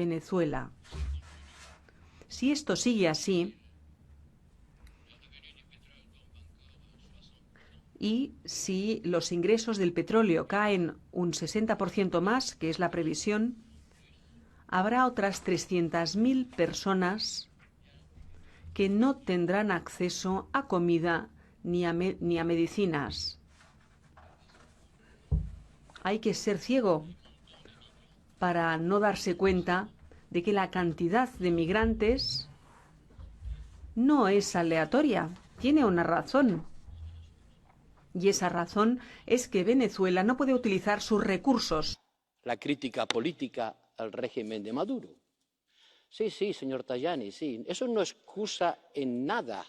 Venezuela. Si esto sigue así, y si los ingresos del petróleo caen un 60% más, que es la previsión, habrá otras 300.000 personas que no tendrán acceso a comida ni a medicinas. Hay que ser ciego para no darse cuenta de que la cantidad de migrantes no es aleatoria, tiene una razón. Y esa razón es que Venezuela no puede utilizar sus recursos. La crítica política al régimen de Maduro. Sí, señor Tajani, sí. Eso no excusa en nada.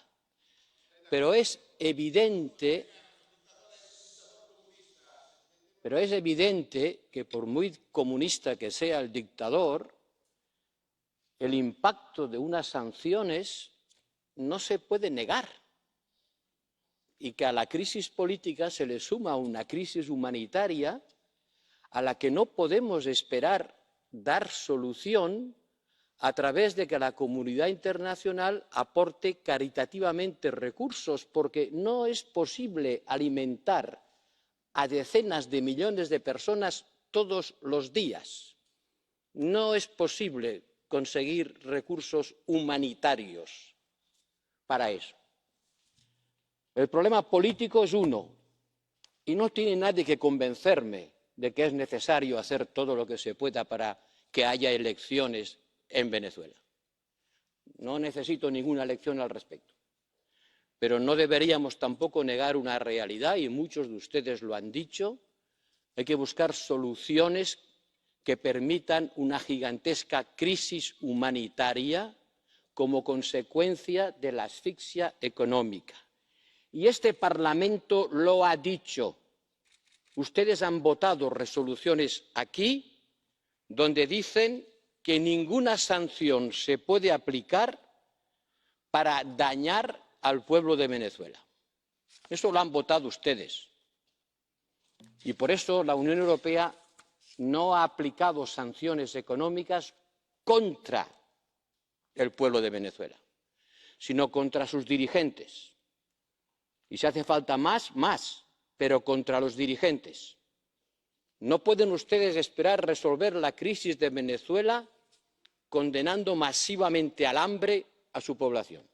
Pero es evidente que por muy comunista que sea el dictador, el impacto de unas sanciones no se puede negar. Y que a la crisis política se le suma una crisis humanitaria a la que no podemos esperar dar solución a través de que la comunidad internacional aporte caritativamente recursos, porque no es posible alimentar a decenas de millones de personas todos los días. No es posible conseguir recursos humanitarios para eso. El problema político es uno, y no tiene nadie que convencerme de que es necesario hacer todo lo que se pueda para que haya elecciones en Venezuela. No necesito ninguna lección al respecto. Pero no deberíamos tampoco negar una realidad, y muchos de ustedes lo han dicho. Hay que buscar soluciones que permitan una gigantesca crisis humanitaria como consecuencia de la asfixia económica. Y este Parlamento lo ha dicho. Ustedes han votado resoluciones aquí donde dicen que ninguna sanción se puede aplicar para dañar al pueblo de Venezuela. Eso lo han votado ustedes. Y por eso la Unión Europea no ha aplicado sanciones económicas contra el pueblo de Venezuela, sino contra sus dirigentes. Y si hace falta más, pero contra los dirigentes. No pueden ustedes esperar resolver la crisis de Venezuela condenando masivamente al hambre a su población.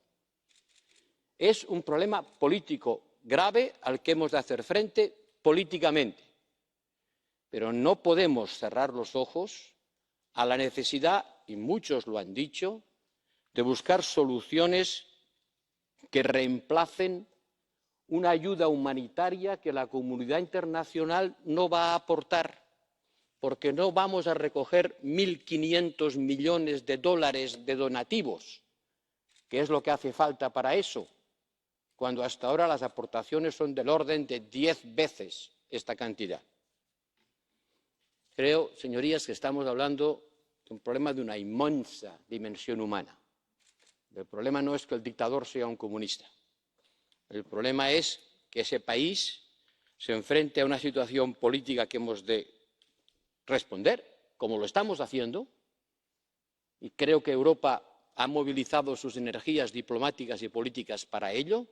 Es un problema político grave al que hemos de hacer frente políticamente. Pero no podemos cerrar los ojos a la necesidad, y muchos lo han dicho, de buscar soluciones que reemplacen una ayuda humanitaria que la comunidad internacional no va a aportar, porque no vamos a recoger 1.500 millones de dólares de donativos, que es lo que hace falta para eso, cuando hasta ahora las aportaciones son del orden de 10 veces esta cantidad. Creo, señorías, que estamos hablando de un problema de una inmensa dimensión humana. El problema no es que el dictador sea un comunista. El problema es que ese país se enfrente a una situación política que hemos de responder, como lo estamos haciendo, y creo que Europa ha movilizado sus energías diplomáticas y políticas para ello,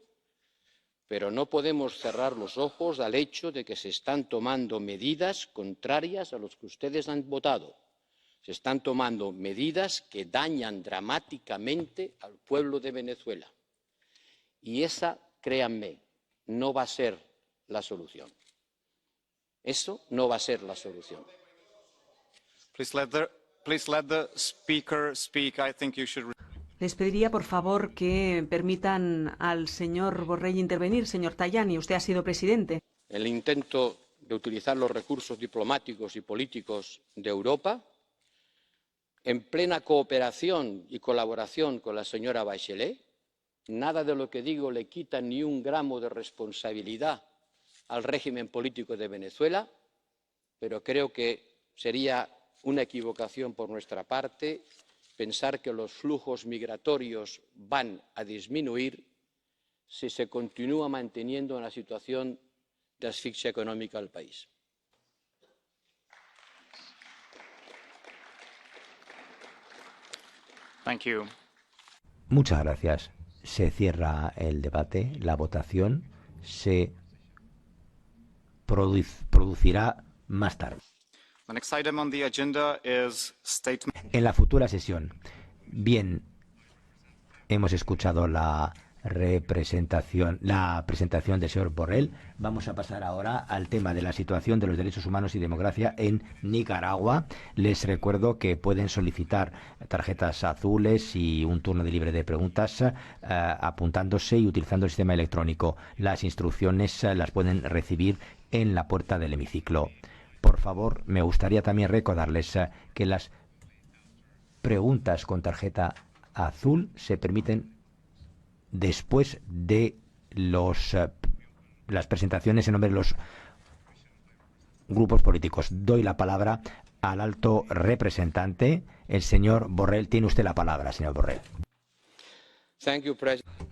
pero no podemos cerrar los ojos al hecho de que se están tomando medidas contrarias a las que ustedes han votado. Se están tomando medidas que dañan dramáticamente al pueblo de Venezuela. Y esa, créanme, no va a ser la solución. Eso no va a ser la solución. Please let the speaker speak. I think you should... Les pediría, por favor, que permitan al señor Borrell intervenir. Señor Tajani, usted ha sido presidente. El intento de utilizar los recursos diplomáticos y políticos de Europa, en plena cooperación y colaboración con la señora Bachelet, nada de lo que digo le quita ni un gramo de responsabilidad al régimen político de Venezuela, pero creo que sería una equivocación por nuestra parte pensar que los flujos migratorios van a disminuir si se continúa manteniendo una situación de asfixia económica del país. Thank you. Muchas gracias. Se cierra el debate. La votación se producirá más tarde. The next item on the agenda is statement. En la futura sesión. Bien, hemos escuchado la presentación del señor Borrell. Vamos a pasar ahora al tema de la situación de los derechos humanos y democracia en Nicaragua. Les recuerdo que pueden solicitar tarjetas azules y un turno de libre de preguntas apuntándose y utilizando el sistema electrónico. Las instrucciones las pueden recibir en la puerta del hemiciclo. Por favor, me gustaría también recordarles que las preguntas con tarjeta azul se permiten después de las presentaciones en nombre de los grupos políticos. Doy la palabra al alto representante, el señor Borrell. Tiene usted la palabra, señor Borrell.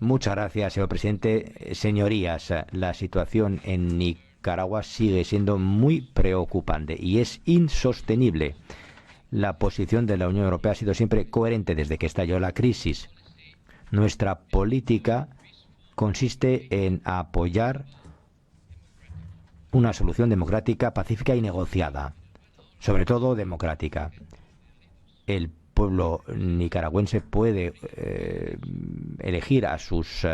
Muchas gracias, señor presidente. Señorías, la situación en Nicaragua sigue siendo muy preocupante y es insostenible. La posición de la Unión Europea ha sido siempre coherente desde que estalló la crisis. Nuestra política consiste en apoyar una solución democrática, pacífica y negociada, sobre todo democrática. El pueblo nicaragüense puede elegir a sus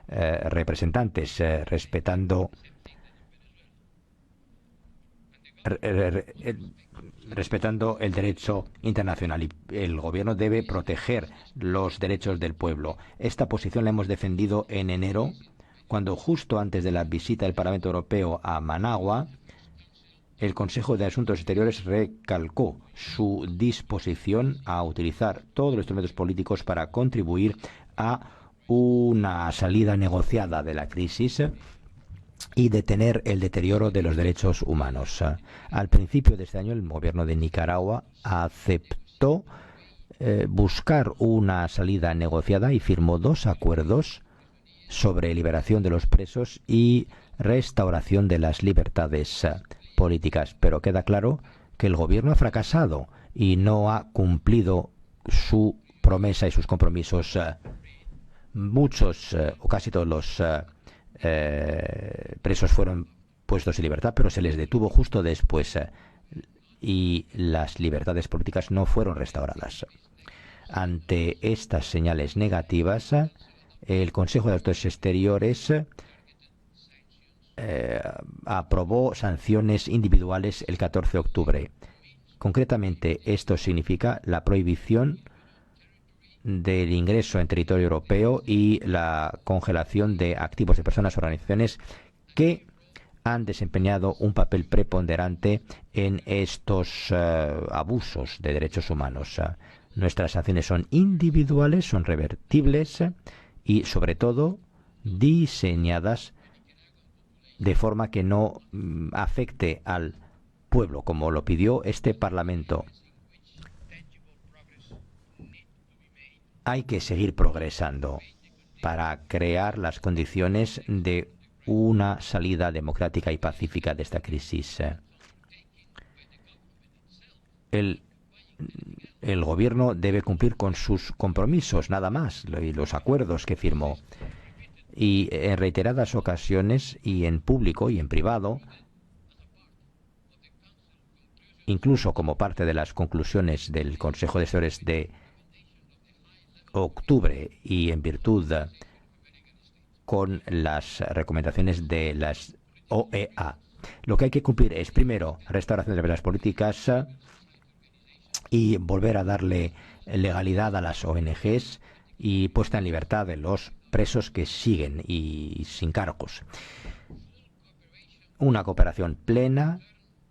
representantes respetando el derecho internacional, y el gobierno debe proteger los derechos del pueblo. Esta posición la hemos defendido en enero, cuando justo antes de la visita del Parlamento Europeo a Managua, el Consejo de Asuntos Exteriores recalcó su disposición a utilizar todos los instrumentos políticos para contribuir a una salida negociada de la crisis y detener el deterioro de los derechos humanos. Al principio de este año, el gobierno de Nicaragua aceptó buscar una salida negociada y firmó 2 acuerdos sobre liberación de los presos y restauración de las libertades políticas. Pero queda claro que el gobierno ha fracasado y no ha cumplido su promesa y sus compromisos. Muchos o casi todos los presos fueron puestos en libertad, pero se les detuvo justo después y las libertades políticas no fueron restauradas. Ante estas señales negativas, el Consejo de Asuntos Exteriores aprobó sanciones individuales el 14 de octubre. Concretamente, esto significa la prohibición del ingreso en territorio europeo y la congelación de activos de personas o organizaciones que han desempeñado un papel preponderante en estos abusos de derechos humanos. Nuestras sanciones son individuales, son revertibles y, sobre todo, diseñadas de forma que no afecte al pueblo, como lo pidió este Parlamento. Hay que seguir progresando para crear las condiciones de una salida democrática y pacífica de esta crisis. El gobierno debe cumplir con sus compromisos, nada más, y los acuerdos que firmó. Y en reiteradas ocasiones, y en público y en privado, incluso como parte de las conclusiones del Consejo de Asesores de octubre y en virtud con las recomendaciones de las OEA. Lo que hay que cumplir es, primero, restauración de las políticas y volver a darle legalidad a las ONGs y puesta en libertad de los presos que siguen y sin cargos. Una cooperación plena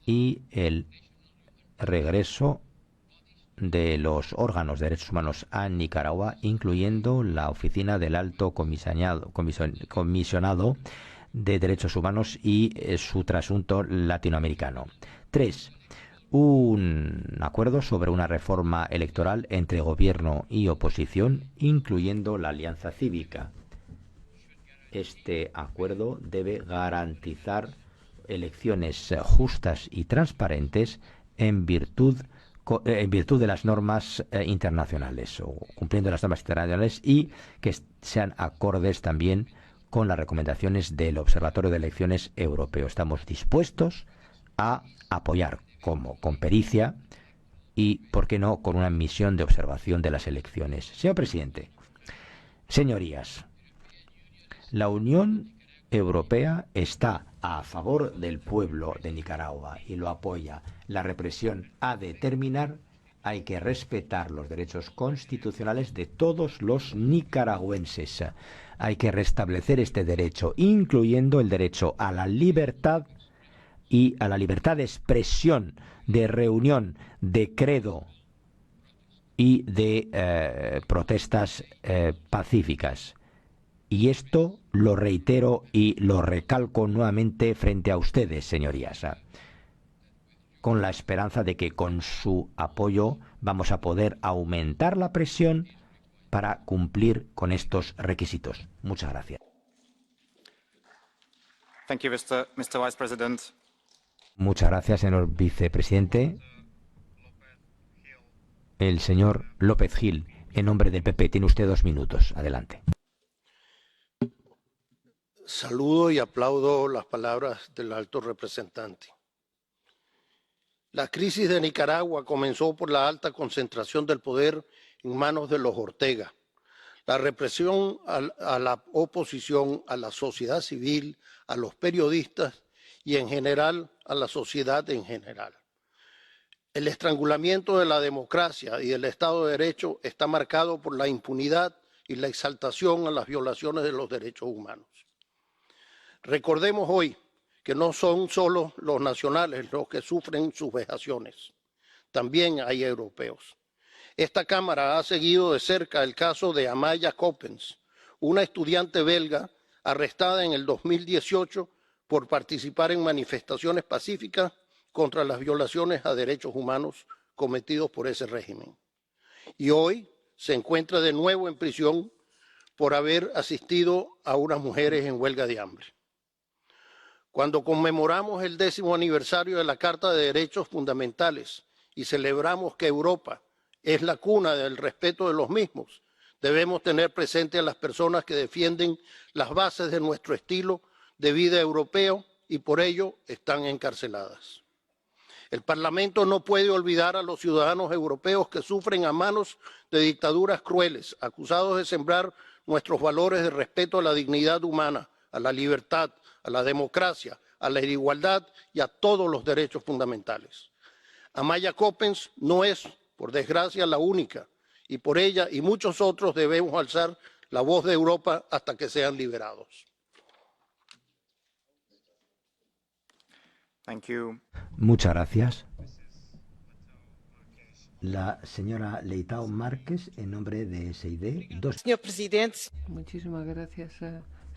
y el regreso de los órganos de derechos humanos a Nicaragua, incluyendo la oficina del Alto Comisionado de Derechos Humanos y su trasunto latinoamericano. 3. Un acuerdo sobre una reforma electoral entre gobierno y oposición, incluyendo la Alianza Cívica. Este acuerdo debe garantizar elecciones justas y transparentes en virtud en virtud de las normas internacionales o cumpliendo las normas internacionales y que sean acordes también con las recomendaciones del Observatorio de Elecciones Europeo. Estamos dispuestos a apoyar con pericia y, ¿por qué no?, con una misión de observación de las elecciones. Señor presidente, señorías, la Unión Europea está a favor del pueblo de Nicaragua y lo apoya. La represión ha de terminar. Hay que respetar los derechos constitucionales de todos los nicaragüenses. Hay que restablecer este derecho, incluyendo el derecho a la libertad y a la libertad de expresión, de reunión, de credo y de protestas pacíficas. Y esto lo reitero y lo recalco nuevamente frente a ustedes, señorías, con la esperanza de que con su apoyo vamos a poder aumentar la presión para cumplir con estos requisitos. Muchas gracias. Thank you, Mr. Vice President. Muchas gracias, señor vicepresidente. El señor López Gil, en nombre del PP, tiene usted 2 minutos. Adelante. Saludo y aplaudo las palabras del alto representante. La crisis de Nicaragua comenzó por la alta concentración del poder en manos de los Ortega, la represión a la oposición, a la sociedad civil, a los periodistas y en general a la sociedad en general. El estrangulamiento de la democracia y del Estado de Derecho está marcado por la impunidad y la exaltación a las violaciones de los derechos humanos. Recordemos hoy que no son solo los nacionales los que sufren sus vejaciones, también hay europeos. Esta Cámara ha seguido de cerca el caso de Amaya Coppens, una estudiante belga arrestada en el 2018 por participar en manifestaciones pacíficas contra las violaciones a derechos humanos cometidos por ese régimen. Y hoy se encuentra de nuevo en prisión por haber asistido a unas mujeres en huelga de hambre. Cuando conmemoramos el 10º aniversario de la Carta de Derechos Fundamentales y celebramos que Europa es la cuna del respeto de los mismos, debemos tener presente a las personas que defienden las bases de nuestro estilo de vida europeo y por ello están encarceladas. El Parlamento no puede olvidar a los ciudadanos europeos que sufren a manos de dictaduras crueles, acusados de sembrar nuestros valores de respeto a la dignidad humana, a la libertad, a la democracia, a la igualdad y a todos los derechos fundamentales. Amaya Coppens no es, por desgracia, la única, y por ella y muchos otros debemos alzar la voz de Europa hasta que sean liberados. Thank you. Muchas gracias. La señora Leitao Márquez, en nombre de SID. Señor presidente. Muchísimas gracias,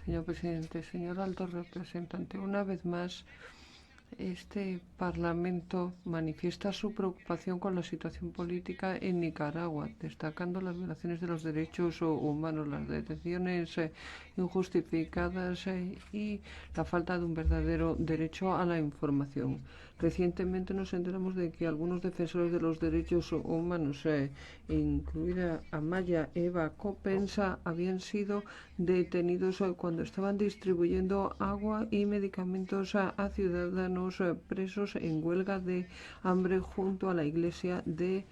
señor presidente. Señor alto representante, una vez más, este Parlamento manifiesta su preocupación con la situación política en Nicaragua, destacando las violaciones de los derechos humanos, las detenciones injustificadas y la falta de un verdadero derecho a la información. Recientemente nos enteramos de que algunos defensores de los derechos humanos, incluida Amaya Eva Coppens, habían sido detenidos cuando estaban distribuyendo agua y medicamentos a ciudadanos presos en huelga de hambre junto a la iglesia de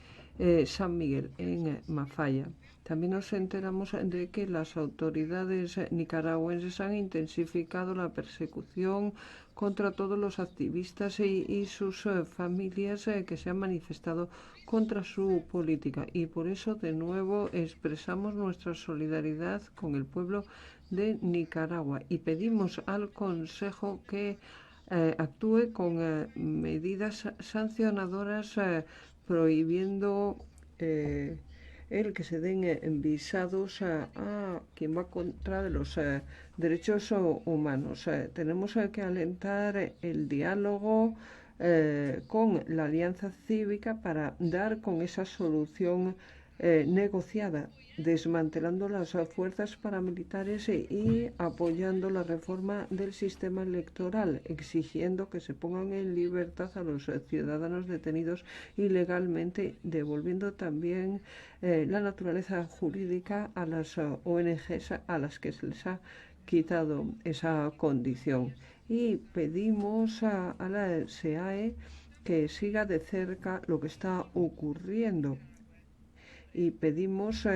San Miguel en Mafaya. También nos enteramos de que las autoridades nicaragüenses han intensificado la persecución contra todos los activistas y sus familias que se han manifestado contra su política. Y por eso, de nuevo, expresamos nuestra solidaridad con el pueblo de Nicaragua y pedimos al Consejo que actúe con medidas sancionadoras prohibiendo el que se den visados a quien va contra de los derechos humanos. Tenemos que alentar el diálogo con la Alianza Cívica para dar con esa solución negociada, desmantelando las fuerzas paramilitares y apoyando la reforma del sistema electoral, exigiendo que se pongan en libertad a los ciudadanos detenidos ilegalmente, devolviendo también la naturaleza jurídica a las ONGs a las que se les ha quitado esa condición. Y pedimos a la SEAE que siga de cerca lo que está ocurriendo y pedimos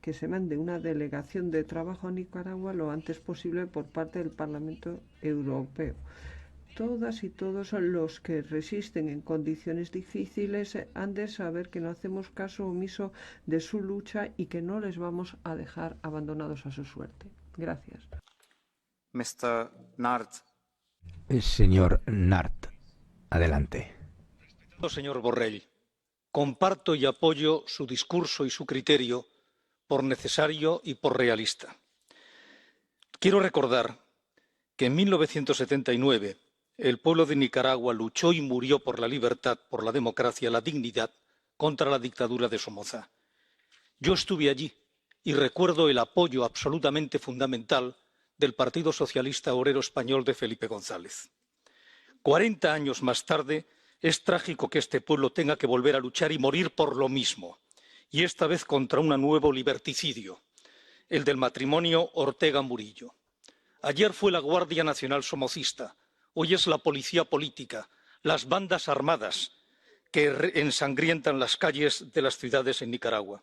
que se mande una delegación de trabajo a Nicaragua lo antes posible por parte del Parlamento Europeo. Todas y todos los que resisten en condiciones difíciles han de saber que no hacemos caso omiso de su lucha y que no les vamos a dejar abandonados a su suerte. Gracias. Mr. Nart. Señor Nart, adelante. Señor Borrell, comparto y apoyo su discurso y su criterio por necesario y por realista. Quiero recordar que en 1979 el pueblo de Nicaragua luchó y murió por la libertad, por la democracia, la dignidad contra la dictadura de Somoza. Yo estuve allí y recuerdo el apoyo absolutamente fundamental del Partido Socialista Obrero Español de Felipe González. 40 años más tarde, es trágico que este pueblo tenga que volver a luchar y morir por lo mismo, y esta vez contra un nuevo liberticidio, el del matrimonio Ortega-Murillo. Ayer fue la Guardia Nacional somocista, hoy es la policía política, las bandas armadas que ensangrientan las calles de las ciudades en Nicaragua.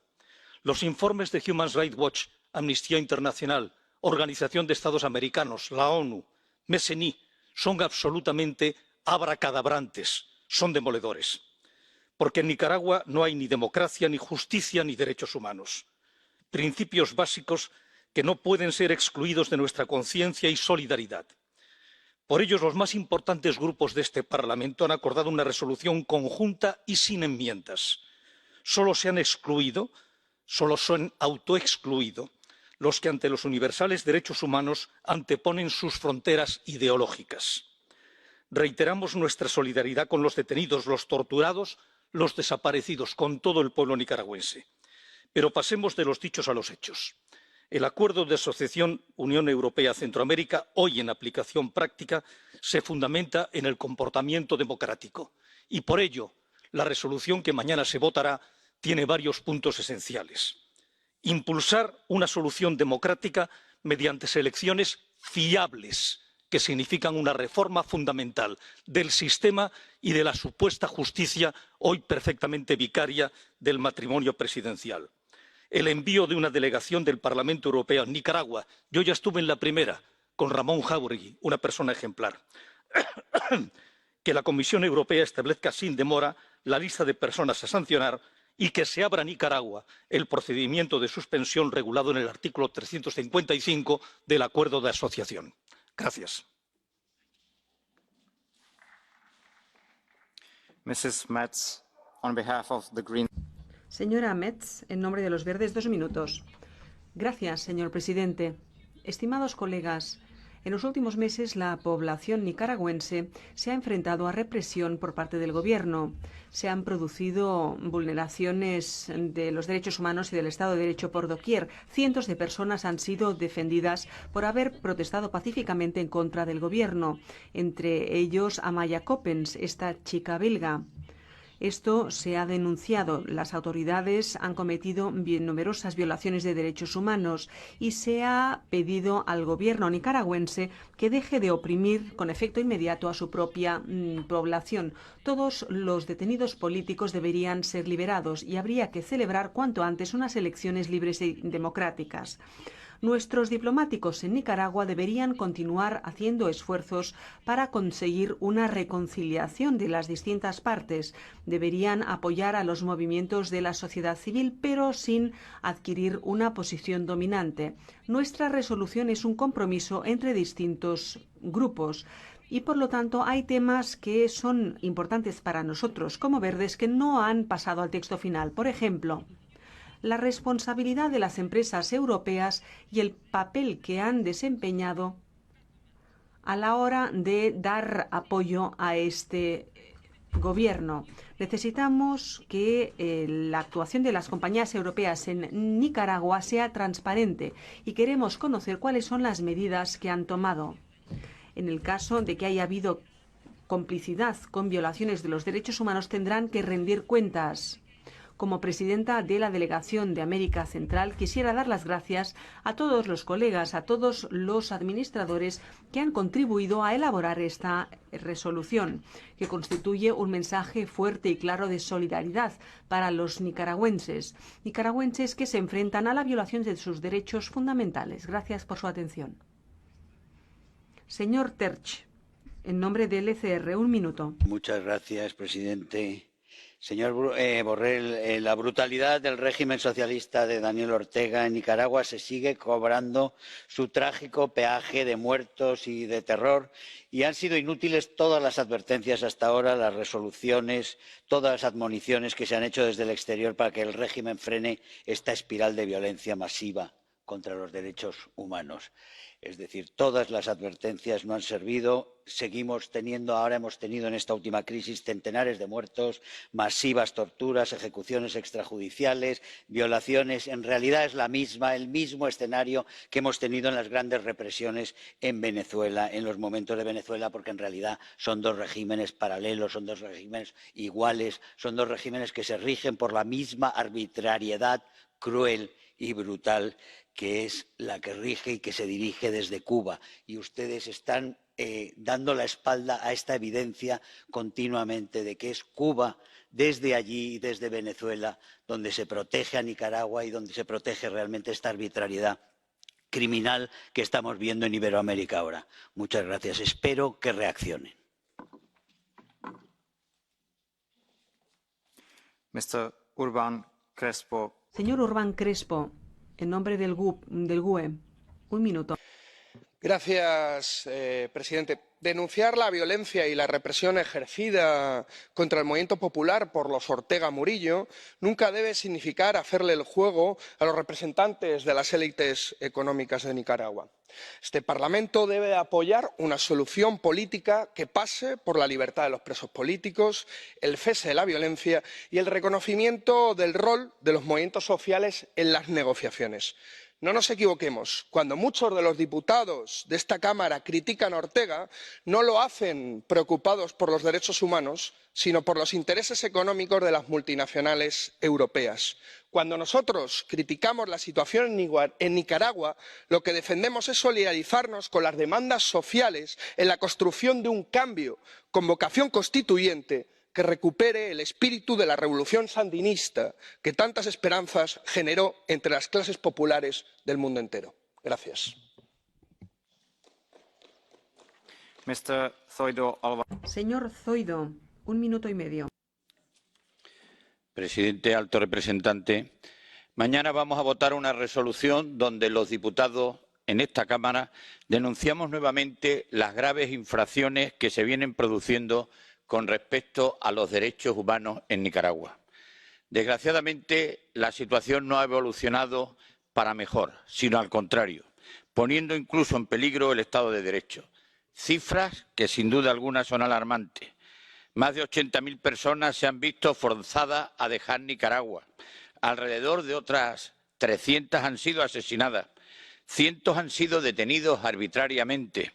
Los informes de Human Rights Watch, Amnistía Internacional, Organización de Estados Americanos, la ONU, MESENI, son absolutamente abracadabrantes, son demoledores. Porque en Nicaragua no hay ni democracia, ni justicia, ni derechos humanos. Principios básicos que no pueden ser excluidos de nuestra conciencia y solidaridad. Por ello, los más importantes grupos de este Parlamento han acordado una resolución conjunta y sin enmiendas. Solo se han excluido, solo se han autoexcluido los que ante los universales derechos humanos anteponen sus fronteras ideológicas. Reiteramos nuestra solidaridad con los detenidos, los torturados, los desaparecidos, con todo el pueblo nicaragüense. Pero pasemos de los dichos a los hechos. El Acuerdo de Asociación Unión Europea-Centroamérica, hoy en aplicación práctica, se fundamenta en el comportamiento democrático. Y por ello, la resolución que mañana se votará tiene varios puntos esenciales. Impulsar una solución democrática mediante elecciones fiables, que significan una reforma fundamental del sistema y de la supuesta justicia, hoy perfectamente vicaria, del matrimonio presidencial. El envío de una delegación del Parlamento Europeo a Nicaragua. Yo ya estuve en la primera, con Ramón Jáuregui, una persona ejemplar. Que la Comisión Europea establezca sin demora la lista de personas a sancionar y que se abra a Nicaragua el procedimiento de suspensión regulado en el artículo 355 del Acuerdo de Asociación. Gracias. Mrs. Metz, on behalf of the Green. Señora Metz, en nombre de los Verdes, 2 minutos. Gracias, señor presidente. Estimados colegas, en los últimos meses la población nicaragüense se ha enfrentado a represión por parte del gobierno. Se han producido vulneraciones de los derechos humanos y del Estado de Derecho por doquier. Cientos de personas han sido defendidas por haber protestado pacíficamente en contra del gobierno, entre ellos Amaya Coppens, esta chica belga. Esto se ha denunciado. Las autoridades han cometido numerosas violaciones de derechos humanos y se ha pedido al gobierno nicaragüense que deje de oprimir con efecto inmediato a su propia población. Todos los detenidos políticos deberían ser liberados y habría que celebrar cuanto antes unas elecciones libres y democráticas. Nuestros diplomáticos en Nicaragua deberían continuar haciendo esfuerzos para conseguir una reconciliación de las distintas partes. Deberían apoyar a los movimientos de la sociedad civil, pero sin adquirir una posición dominante. Nuestra resolución es un compromiso entre distintos grupos. Y, por lo tanto, hay temas que son importantes para nosotros, como Verdes, que no han pasado al texto final. Por ejemplo, la responsabilidad de las empresas europeas y el papel que han desempeñado a la hora de dar apoyo a este gobierno. Necesitamos que la actuación de las compañías europeas en Nicaragua sea transparente y queremos conocer cuáles son las medidas que han tomado. En el caso de que haya habido complicidad con violaciones de los derechos humanos, tendrán que rendir cuentas. Como presidenta de la Delegación de América Central, quisiera dar las gracias a todos los colegas, a todos los administradores que han contribuido a elaborar esta resolución, que constituye un mensaje fuerte y claro de solidaridad para los nicaragüenses que se enfrentan a la violación de sus derechos fundamentales. Gracias por su atención. Señor Terch, en nombre del ECR, un minuto. Muchas gracias, presidente. Señor Borrell, la brutalidad del régimen socialista de Daniel Ortega en Nicaragua se sigue cobrando su trágico peaje de muertos y de terror, y han sido inútiles todas las advertencias hasta ahora, las resoluciones, todas las admoniciones que se han hecho desde el exterior para que el régimen frene esta espiral de violencia masiva contra los derechos humanos. Es decir, todas las advertencias no han servido. Ahora hemos tenido en esta última crisis centenares de muertos, masivas torturas, ejecuciones extrajudiciales, violaciones. En realidad es el mismo escenario que hemos tenido en las grandes represiones en Venezuela, en los momentos de Venezuela, porque en realidad son dos regímenes paralelos, son dos regímenes iguales, son dos regímenes que se rigen por la misma arbitrariedad cruel y brutal que es la que rige y que se dirige desde Cuba. Y ustedes están dando la espalda a esta evidencia continuamente de que es Cuba, desde allí, desde Venezuela, donde se protege a Nicaragua y donde se protege realmente esta arbitrariedad criminal que estamos viendo en Iberoamérica ahora. Muchas gracias. Espero que reaccionen. Mr. Urban Crespo. Señor Urbán Crespo, en nombre del GUE, un minuto. Gracias, presidente. Denunciar la violencia y la represión ejercida contra el movimiento popular por los Ortega Murillo nunca debe significar hacerle el juego a los representantes de las élites económicas de Nicaragua. Este Parlamento debe apoyar una solución política que pase por la libertad de los presos políticos, el cese de la violencia y el reconocimiento del rol de los movimientos sociales en las negociaciones. No nos equivoquemos, cuando muchos de los diputados de esta Cámara critican a Ortega, no lo hacen preocupados por los derechos humanos, sino por los intereses económicos de las multinacionales europeas. Cuando nosotros criticamos la situación en Nicaragua, lo que defendemos es solidarizarnos con las demandas sociales en la construcción de un cambio con vocación constituyente que recupere el espíritu de la revolución sandinista que tantas esperanzas generó entre las clases populares del mundo entero. Gracias. Señor Zoido, un minuto y medio. Presidente, alto representante, mañana vamos a votar una resolución donde los diputados en esta Cámara denunciamos nuevamente las graves infracciones que se vienen produciendo con respecto a los derechos humanos en Nicaragua. Desgraciadamente, la situación no ha evolucionado para mejor, sino al contrario, poniendo incluso en peligro el Estado de Derecho. Cifras que sin duda alguna son alarmantes. Más de 80.000 personas se han visto forzadas a dejar Nicaragua. Alrededor de otras 300 han sido asesinadas. Cientos han sido detenidos arbitrariamente.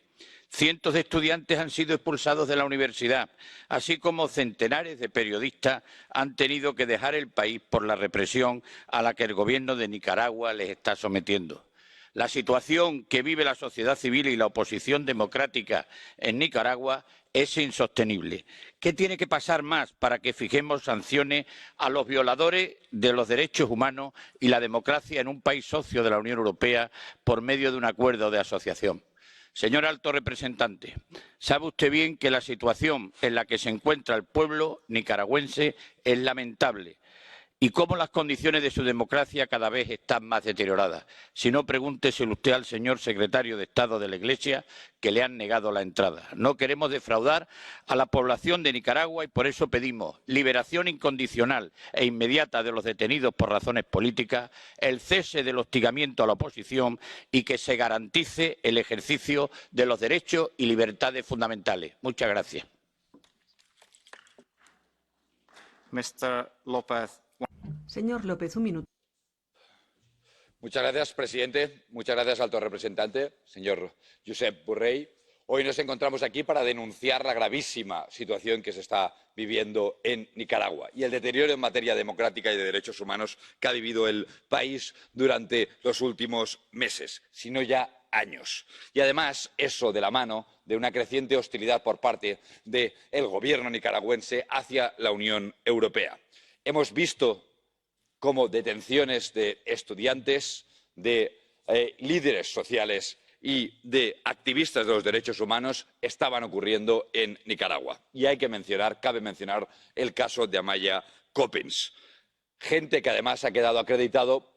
Cientos de estudiantes han sido expulsados de la universidad, así como centenares de periodistas han tenido que dejar el país por la represión a la que el gobierno de Nicaragua les está sometiendo. La situación que vive la sociedad civil y la oposición democrática en Nicaragua es insostenible. ¿Qué tiene que pasar más para que fijemos sanciones a los violadores de los derechos humanos y la democracia en un país socio de la Unión Europea por medio de un acuerdo de asociación? Señor alto representante, sabe usted bien que la situación en la que se encuentra el pueblo nicaragüense es lamentable y cómo las condiciones de su democracia cada vez están más deterioradas. Si no, pregúnteselo usted al señor secretario de Estado de la Iglesia, que le han negado la entrada. No queremos defraudar a la población de Nicaragua y por eso pedimos liberación incondicional e inmediata de los detenidos por razones políticas, el cese del hostigamiento a la oposición y que se garantice el ejercicio de los derechos y libertades fundamentales. Muchas gracias. Mr. Lopez. Señor López, un minuto. Señor presidente, muchas gracias, alto representante, señor Josep Borrell. Hoy nos encontramos aquí para denunciar la gravísima situación que se está viviendo en Nicaragua y el deterioro en materia democrática y de derechos humanos que ha vivido el país durante los últimos meses, si no ya años. Y además, eso de la mano de una creciente hostilidad por parte del gobierno nicaragüense hacia la Unión Europea. Hemos visto cómo detenciones de estudiantes, de líderes sociales y de activistas de los derechos humanos estaban ocurriendo en Nicaragua. Y cabe mencionar el caso de Amaya Coppens. Gente que además ha quedado acreditado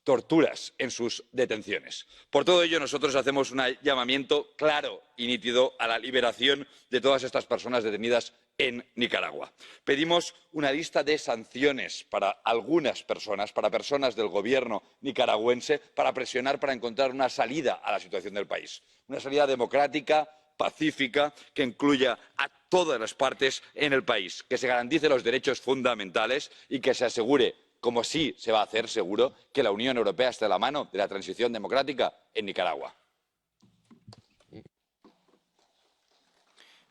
torturas en sus detenciones. Por todo ello, nosotros hacemos un llamamiento claro y nítido a la liberación de todas estas personas detenidas en Nicaragua. Pedimos una lista de sanciones para algunas personas, para personas del gobierno nicaragüense, para presionar para encontrar una salida a la situación del país. Una salida democrática, pacífica, que incluya a todas las partes en el país, que se garanticen los derechos fundamentales y que se asegure, como sí se va a hacer seguro, que la Unión Europea esté a la mano de la transición democrática en Nicaragua.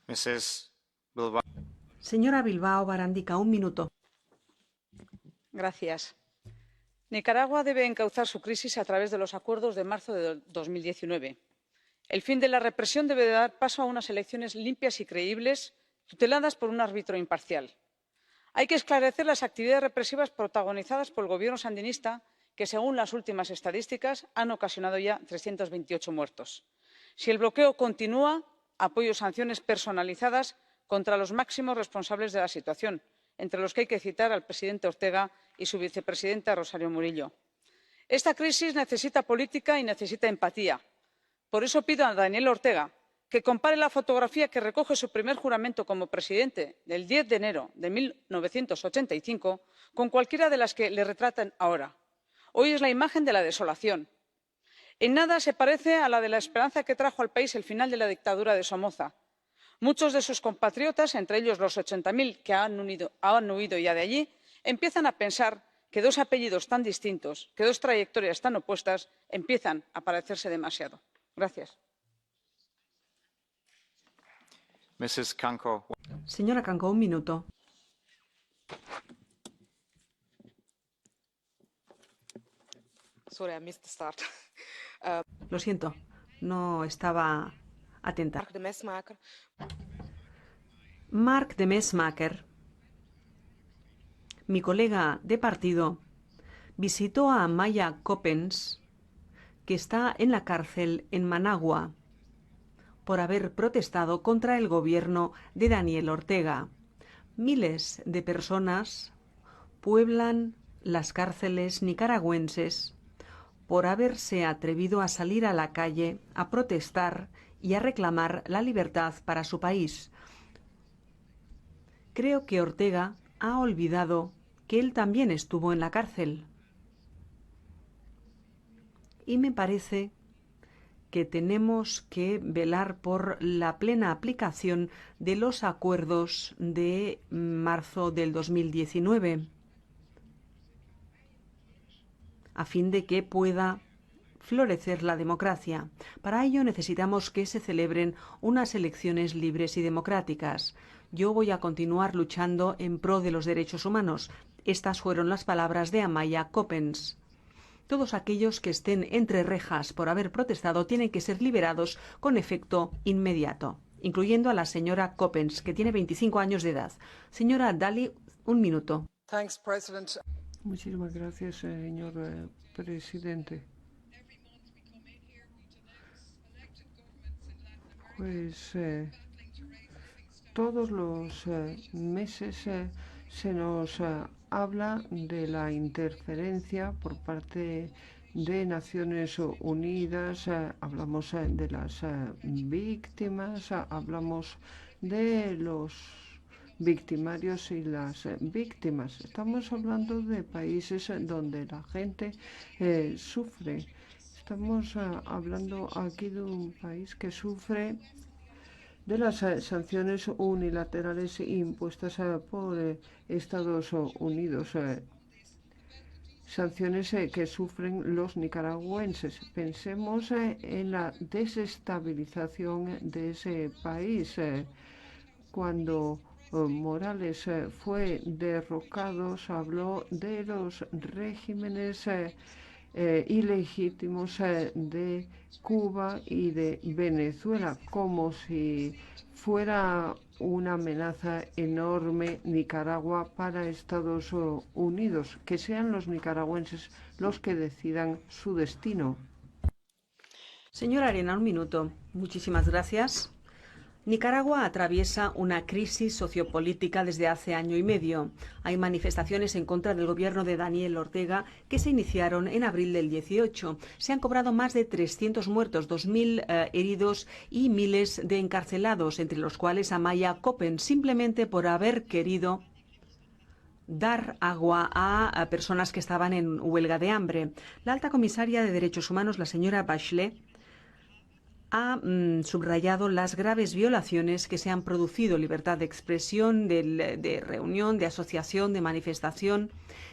Mrs. Bilbao. Señora Bilbao Barandica, un minuto. Gracias. Nicaragua debe encauzar su crisis a través de los acuerdos de marzo de 2019. El fin de la represión debe dar paso a unas elecciones limpias y creíbles, tuteladas por un árbitro imparcial. Hay que esclarecer las actividades represivas protagonizadas por el gobierno sandinista, que, según las últimas estadísticas, han ocasionado ya 328 muertos. Si el bloqueo continúa, apoyo sanciones personalizadas contra los máximos responsables de la situación, entre los que hay que citar al presidente Ortega y su vicepresidenta Rosario Murillo. Esta crisis necesita política y necesita empatía. Por eso pido a Daniel Ortega que compare la fotografía que recoge su primer juramento como presidente del 10 de enero de 1985 con cualquiera de las que le retratan ahora. Hoy es la imagen de la desolación. En nada se parece a la de la esperanza que trajo al país el final de la dictadura de Somoza. Muchos de sus compatriotas, entre ellos los 80.000 que han huido ya de allí, empiezan a pensar que dos apellidos tan distintos, que dos trayectorias tan opuestas, empiezan a parecerse demasiado. Gracias. Mrs. Kanko. Señora Kanko, un minuto. Sorry, I missed the start. Lo siento, no estaba atenta. Mark de Mesmaker. Mark de Mesmaker, mi colega de partido, visitó a Amaya Coppens, que está en la cárcel en Managua, por haber protestado contra el gobierno de Daniel Ortega. Miles de personas pueblan las cárceles nicaragüenses por haberse atrevido a salir a la calle a protestar y a reclamar la libertad para su país. Creo que Ortega ha olvidado que él también estuvo en la cárcel. Y me parece que tenemos que velar por la plena aplicación de los acuerdos de marzo del 2019, a fin de que pueda florecer la democracia. Para ello necesitamos que se celebren unas elecciones libres y democráticas. Yo voy a continuar luchando en pro de los derechos humanos. Estas fueron las palabras de Amaya Coppens. Todos aquellos que estén entre rejas por haber protestado tienen que ser liberados con efecto inmediato, incluyendo a la señora Coppens, que tiene 25 años de edad. Señora Dalli, un minuto. Muchísimas gracias, señor presidente. Pues todos los meses se nos habla de la interferencia por parte de Naciones Unidas, hablamos de las víctimas, hablamos de los victimarios y las víctimas. Estamos hablando de países donde la gente sufre. Estamos hablando aquí de un país que sufre de las sanciones unilaterales impuestas por Estados Unidos. Sanciones que sufren los nicaragüenses. Pensemos en la desestabilización de ese país. Cuando Morales fue derrocado, se habló de los regímenes ilegítimos de Cuba y de Venezuela, como si fuera una amenaza enorme Nicaragua para Estados Unidos. Que sean los nicaragüenses los que decidan su destino. Señora Arena, un minuto. Muchísimas gracias. Nicaragua atraviesa una crisis sociopolítica desde hace año y medio. Hay manifestaciones en contra del gobierno de Daniel Ortega que se iniciaron en abril del 18. Se han cobrado más de 300 muertos, 2.000 heridos y miles de encarcelados, entre los cuales Amaya Coppens, simplemente por haber querido dar agua a personas que estaban en huelga de hambre. La alta comisaria de Derechos Humanos, la señora Bachelet, ha subrayado las graves violaciones que se han producido: libertad de expresión, de reunión, de asociación, de manifestación.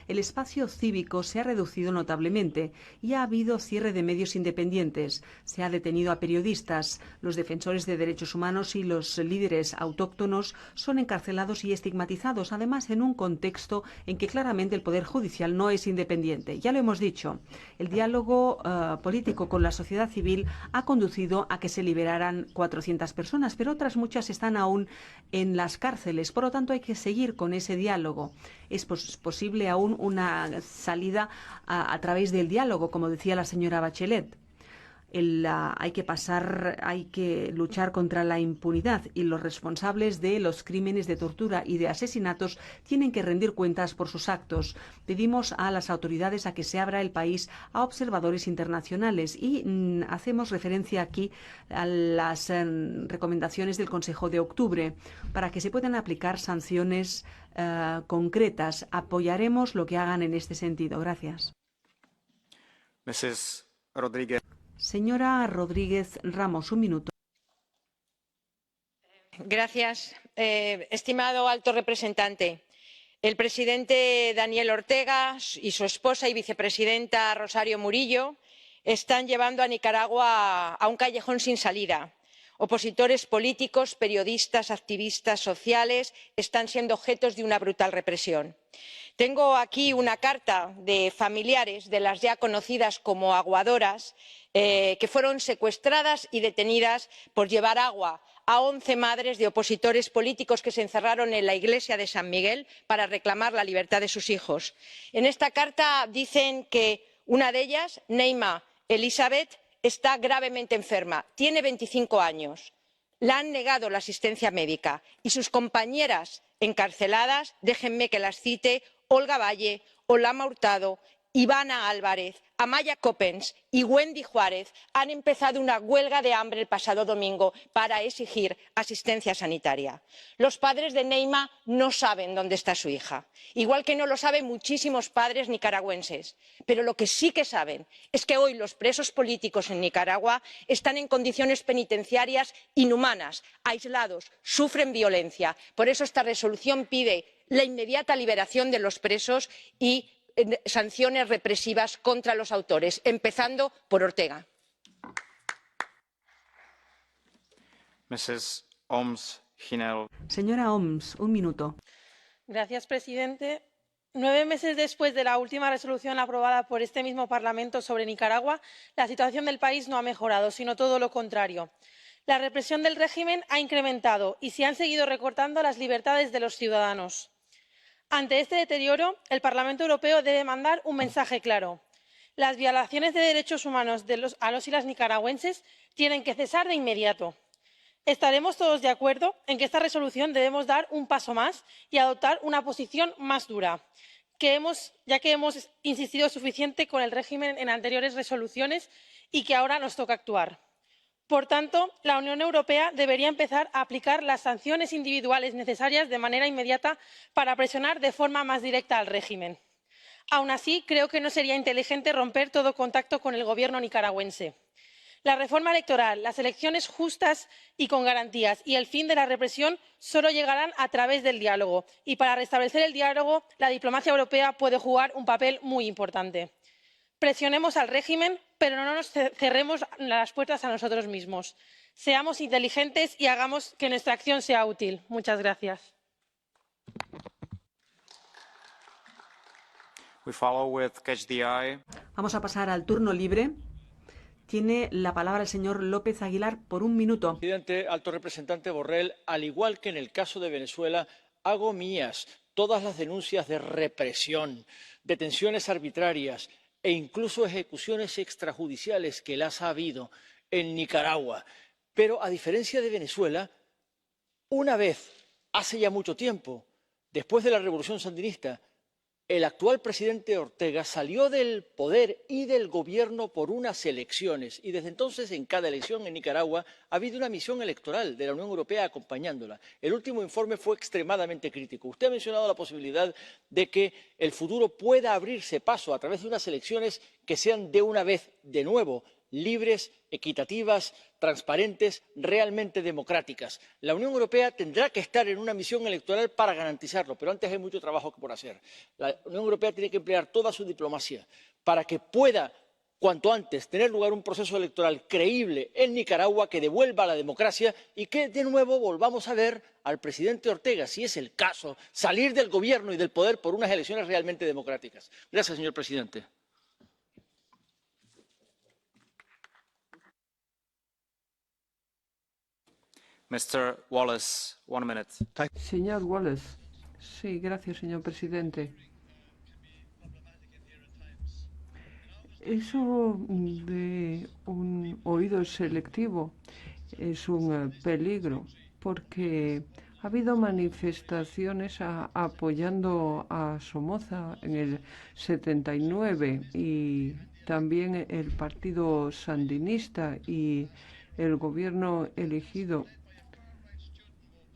El espacio cívico se ha reducido notablemente y ha habido cierre de medios independientes. Se ha detenido a periodistas. Los defensores de derechos humanos y los líderes autóctonos son encarcelados y estigmatizados, además en un contexto en que claramente el Poder Judicial no es independiente. Ya lo hemos dicho, el diálogo político con la sociedad civil ha conducido a que se liberaran 400 personas, pero otras muchas están aún en las cárceles. Por lo tanto, hay que seguir con ese diálogo. Es posible aún una salida a través del diálogo, como decía la señora Bachelet. Hay que luchar contra la impunidad, y los responsables de los crímenes de tortura y de asesinatos tienen que rendir cuentas por sus actos. Pedimos a las autoridades a que se abra el país a observadores internacionales y hacemos referencia aquí a las recomendaciones del Consejo de octubre para que se puedan aplicar sanciones concretas. Apoyaremos lo que hagan en este sentido. Gracias. Mrs. Rodríguez. Señora Rodríguez Ramos, un minuto. Gracias. Estimado alto representante, el presidente Daniel Ortega y su esposa y vicepresidenta Rosario Murillo están llevando a Nicaragua a un callejón sin salida. Opositores políticos, periodistas, activistas sociales están siendo objetos de una brutal represión. Tengo aquí una carta de familiares de las ya conocidas como aguadoras, que fueron secuestradas y detenidas por llevar agua a 11 madres de opositores políticos que se encerraron en la iglesia de San Miguel para reclamar la libertad de sus hijos. En esta carta dicen que una de ellas, Neyma Elizabeth, está gravemente enferma, tiene 25 años. Le han negado la asistencia médica y sus compañeras encarceladas, déjenme que las cite: Olga Valle, Olama Hurtado, Ivana Álvarez, Amaya Coppens y Wendy Juárez han empezado una huelga de hambre el pasado domingo para exigir asistencia sanitaria. Los padres de Neyma no saben dónde está su hija, igual que no lo saben muchísimos padres nicaragüenses. Pero lo que sí que saben es que hoy los presos políticos en Nicaragua están en condiciones penitenciarias inhumanas, aislados, sufren violencia. Por eso esta resolución pide la inmediata liberación de los presos y sanciones represivas contra los autores, empezando por Ortega. Señora Oms, un minuto. Señor presidente, 9 meses después de la última resolución aprobada por este mismo Parlamento sobre Nicaragua, la situación del país no ha mejorado, sino todo lo contrario. La represión del régimen ha incrementado y se han seguido recortando las libertades de los ciudadanos. Ante este deterioro, el Parlamento Europeo debe mandar un mensaje claro. Las violaciones de derechos humanos a los y las nicaragüenses tienen que cesar de inmediato. Estaremos todos de acuerdo en que esta resolución debemos dar un paso más y adoptar una posición más dura, ya que hemos insistido suficiente con el régimen en anteriores resoluciones y que ahora nos toca actuar. Por tanto, la Unión Europea debería empezar a aplicar las sanciones individuales necesarias de manera inmediata para presionar de forma más directa al régimen. Aun así, creo que no sería inteligente romper todo contacto con el gobierno nicaragüense. La reforma electoral, las elecciones justas y con garantías y el fin de la represión solo llegarán a través del diálogo. Y para restablecer el diálogo, la diplomacia europea puede jugar un papel muy importante. Presionemos al régimen, pero no nos cerremos las puertas a nosotros mismos. Seamos inteligentes y hagamos que nuestra acción sea útil. Muchas gracias. Vamos a pasar al turno libre. Tiene la palabra el señor López Aguilar por un minuto. Presidente, alto representante Borrell, al igual que en el caso de Venezuela, hago mías todas las denuncias de represión, detenciones arbitrarias e incluso ejecuciones extrajudiciales que las ha habido en Nicaragua. Pero, a diferencia de Venezuela, una vez, hace ya mucho tiempo, después de la revolución sandinista, el actual presidente Ortega salió del poder y del gobierno por unas elecciones y desde entonces en cada elección en Nicaragua ha habido una misión electoral de la Unión Europea acompañándola. El último informe fue extremadamente crítico. Usted ha mencionado la posibilidad de que el futuro pueda abrirse paso a través de unas elecciones que sean de una vez, de nuevo, libres, equitativas, transparentes, realmente democráticas. La Unión Europea tendrá que estar en una misión electoral para garantizarlo, pero antes hay mucho trabajo por hacer. La Unión Europea tiene que emplear toda su diplomacia para que pueda, cuanto antes, tener lugar un proceso electoral creíble en Nicaragua que devuelva la democracia y que, de nuevo, volvamos a ver al presidente Ortega, si es el caso, salir del gobierno y del poder por unas elecciones realmente democráticas. Gracias, señor presidente. Mr. Wallace, 1 minute. Señor Wallace. Sí, gracias, señor presidente. Eso de un oído selectivo es un peligro porque ha habido manifestaciones apoyando a Somoza en el 79 y también el partido sandinista y el gobierno elegido.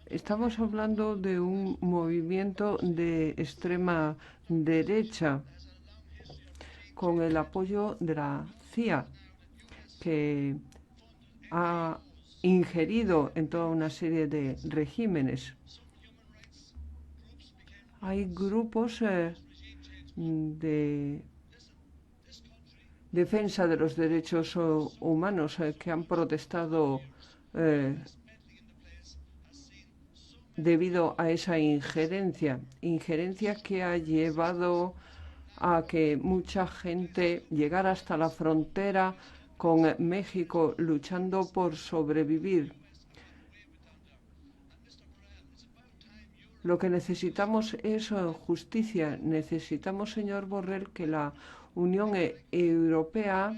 Estamos hablando de un movimiento de extrema derecha con el apoyo de la CIA, que ha ingerido en toda una serie de regímenes. Hay grupos de defensa de los derechos humanos que han protestado debido a esa injerencia que ha llevado a que mucha gente llegara hasta la frontera con México luchando por sobrevivir. Lo que necesitamos es justicia. Necesitamos, señor Borrell, que la Unión Europea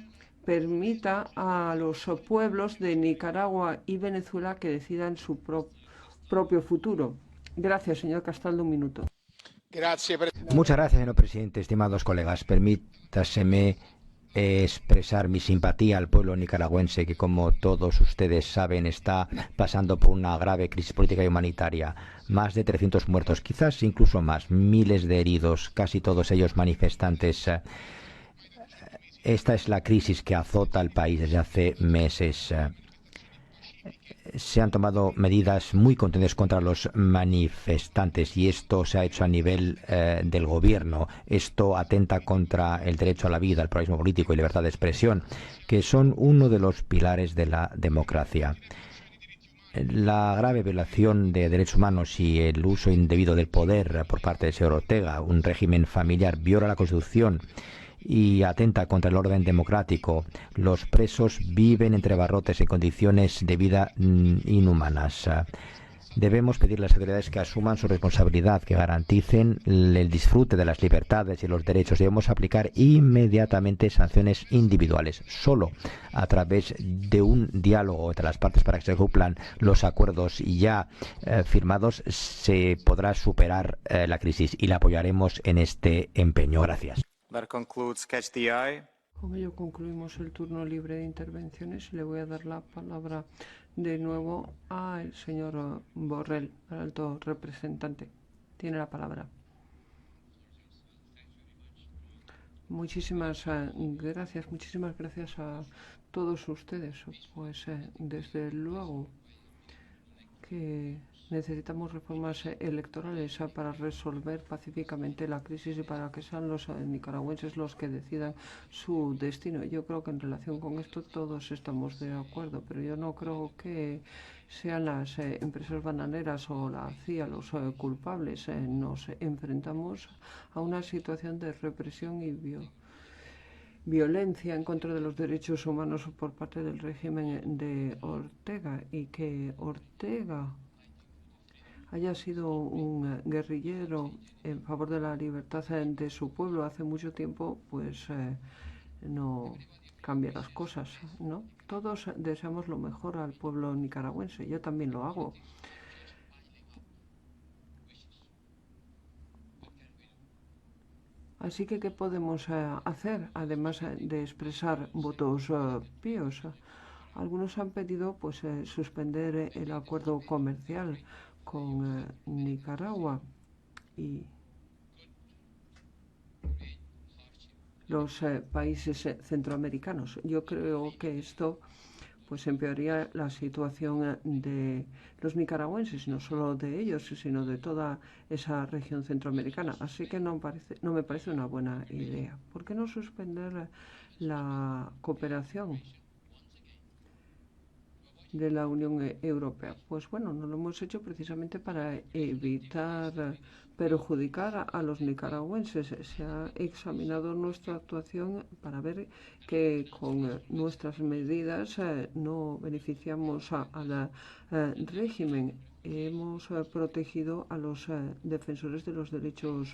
permita a los pueblos de Nicaragua y Venezuela que decidan su propio futuro. Gracias, señor Castaldo, un minuto. Muchas gracias, señor presidente. Estimados colegas, permítaseme expresar mi simpatía al pueblo nicaragüense que, como todos ustedes saben, está pasando por una grave crisis política y humanitaria. Más de 300 muertos, quizás incluso más, miles de heridos, casi todos ellos manifestantes. Esta es la crisis que azota al país desde hace meses. Se han tomado medidas muy contundentes contra los manifestantes y esto se ha hecho a nivel del gobierno. Esto atenta contra el derecho a la vida, el pluralismo político y libertad de expresión, que son uno de los pilares de la democracia. La grave violación de derechos humanos y el uso indebido del poder por parte del señor Ortega, un régimen familiar, viola la Constitución y atenta contra el orden democrático. Los presos viven entre barrotes en condiciones de vida inhumanas. Debemos pedirle a las autoridades que asuman su responsabilidad, que garanticen el disfrute de las libertades y los derechos. Debemos aplicar inmediatamente sanciones individuales. Solo a través de un diálogo entre las partes para que se cumplan los acuerdos ya firmados se podrá superar la crisis y la apoyaremos en este empeño. Gracias. That concludes Catch the Eye. Con ello concluimos el turno libre de intervenciones y le voy a dar la palabra de nuevo al señor Borrell, al alto representante. Tiene la palabra. Muchísimas gracias a todos ustedes. Pues desde luego que necesitamos reformas electorales para resolver pacíficamente la crisis y para que sean los nicaragüenses los que decidan su destino. Yo creo que en relación con esto todos estamos de acuerdo, pero yo no creo que sean las empresas bananeras o la CIA los culpables. Nos enfrentamos a una situación de represión y violencia en contra de los derechos humanos por parte del régimen de Ortega, y que Ortega haya sido un guerrillero en favor de la libertad de su pueblo hace mucho tiempo, pues no cambia las cosas, ¿no? Todos deseamos lo mejor al pueblo nicaragüense, yo también lo hago. Así que, ¿qué podemos hacer, además de expresar votos píos? Algunos han pedido pues suspender el acuerdo comercial con Nicaragua y los países centroamericanos. Yo creo que esto pues empeoraría la situación de los nicaragüenses, no solo de ellos, sino de toda esa región centroamericana. Así que no me parece una buena idea. ¿Por qué no suspender la cooperación de la Unión Europea? Pues bueno, no lo hemos hecho precisamente para evitar perjudicar a los nicaragüenses. Se ha examinado nuestra actuación para ver que con nuestras medidas no beneficiamos al régimen. Hemos protegido a los defensores de los derechos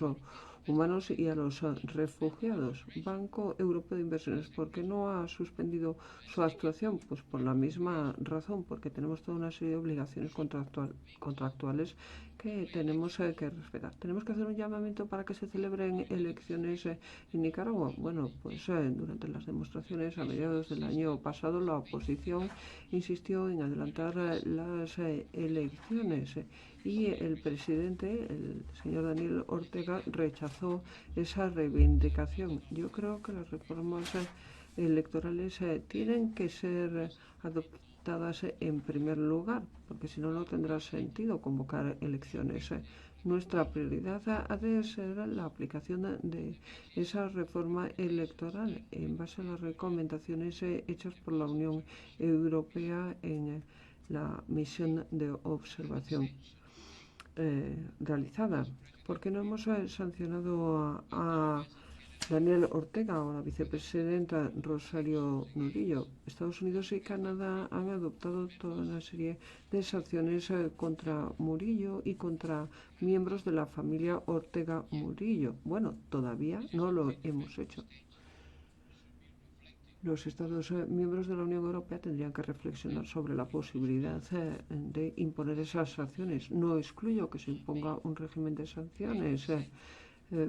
humanos y a los refugiados. Banco Europeo de Inversiones, ¿por qué no ha suspendido su actuación? Pues por la misma razón, porque tenemos toda una serie de obligaciones contractuales que tenemos que respetar. Tenemos que hacer un llamamiento para que se celebren elecciones en Nicaragua. Bueno, pues durante las demostraciones a mediados del año pasado la oposición insistió en adelantar las elecciones y el presidente, el señor Daniel Ortega, rechazó esa reivindicación. Yo creo que las reformas electorales tienen que ser adoptadas en primer lugar, porque si no, no tendrá sentido convocar elecciones. Nuestra prioridad ha de ser la aplicación de esa reforma electoral en base a las recomendaciones hechas por la Unión Europea en la misión de observación realizada. ¿Por qué no hemos sancionado a Daniel Ortega o la vicepresidenta Rosario Murillo? Estados Unidos y Canadá han adoptado toda una serie de sanciones contra Murillo y contra miembros de la familia Ortega Murillo. Bueno, todavía no lo hemos hecho. Los Estados miembros de la Unión Europea tendrían que reflexionar sobre la posibilidad de imponer esas sanciones. No excluyo que se imponga un régimen de sanciones,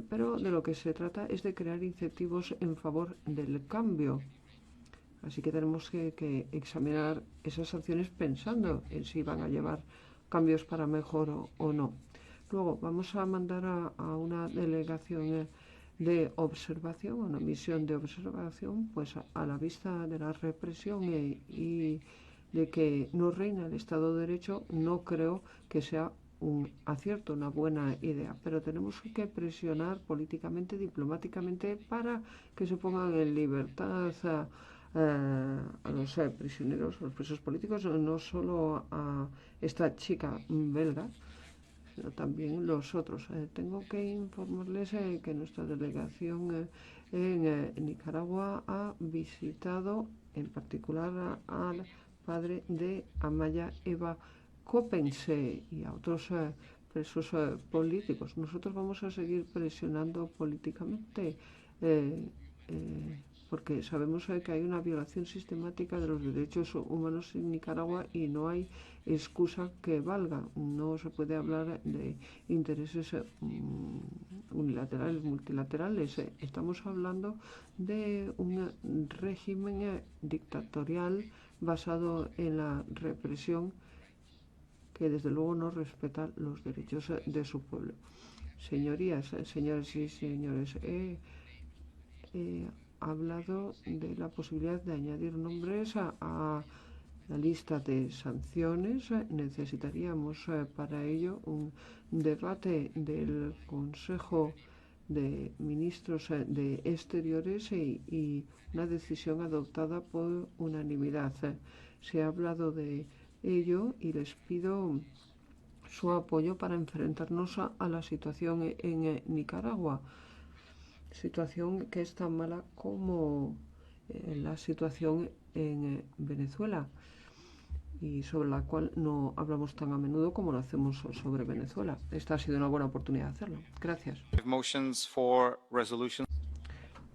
pero de lo que se trata es de crear incentivos en favor del cambio. Así que tenemos que examinar esas sanciones pensando en si van a llevar cambios para mejor o no. Luego vamos a mandar a una delegación de observación, una misión de observación, pues a la vista de la represión y de que no reina el Estado de Derecho. No creo que sea un acierto, una buena idea, pero tenemos que presionar políticamente, diplomáticamente, para que se pongan en libertad a los prisioneros, a los presos políticos, no solo a esta chica belga, sino también los otros. Tengo que informarles que nuestra delegación en Nicaragua ha visitado en particular al padre de Amaya Eva Coppens y a otros presos políticos. Nosotros vamos a seguir presionando políticamente porque sabemos que hay una violación sistemática de los derechos humanos en Nicaragua y no hay excusa que valga. No se puede hablar de intereses unilaterales, multilaterales. Estamos hablando de un régimen dictatorial basado en la represión que desde luego no respeta los derechos de su pueblo. Señorías, señores y señores, ha hablado de la posibilidad de añadir nombres a la lista de sanciones. Necesitaríamos para ello un debate del Consejo de Ministros de Exteriores y una decisión adoptada por unanimidad. Se ha hablado de ello y les pido su apoyo para enfrentarnos a la situación en Nicaragua, situación que es tan mala como la situación en Venezuela y sobre la cual no hablamos tan a menudo como lo hacemos sobre Venezuela. Esta ha sido una buena oportunidad de hacerlo. Gracias. Motions for resolution.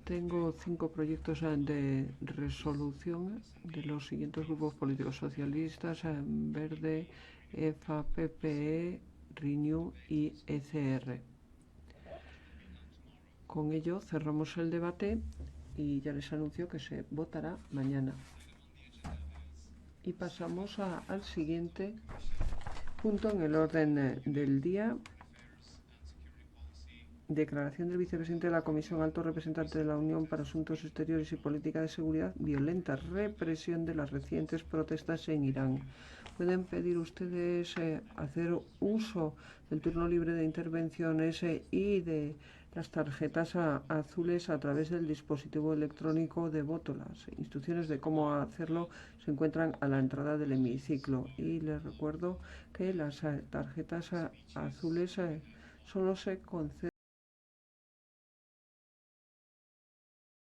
Tengo 5 proyectos de resolución de los siguientes grupos políticos: socialistas, Verde, EFA, PPE, Renew y ECR. Con ello cerramos el debate y ya les anuncio que se votará mañana. Y pasamos al siguiente punto en el orden del día. Declaración del vicepresidente de la Comisión, alto representante de la Unión para Asuntos Exteriores y Política de Seguridad: violenta represión de las recientes protestas en Irán. Pueden pedir ustedes hacer uso del turno libre de intervenciones y de las tarjetas azules a través del dispositivo electrónico de voto. Las instrucciones de cómo hacerlo se encuentran a la entrada del hemiciclo. Y les recuerdo que las tarjetas azules solo se conceden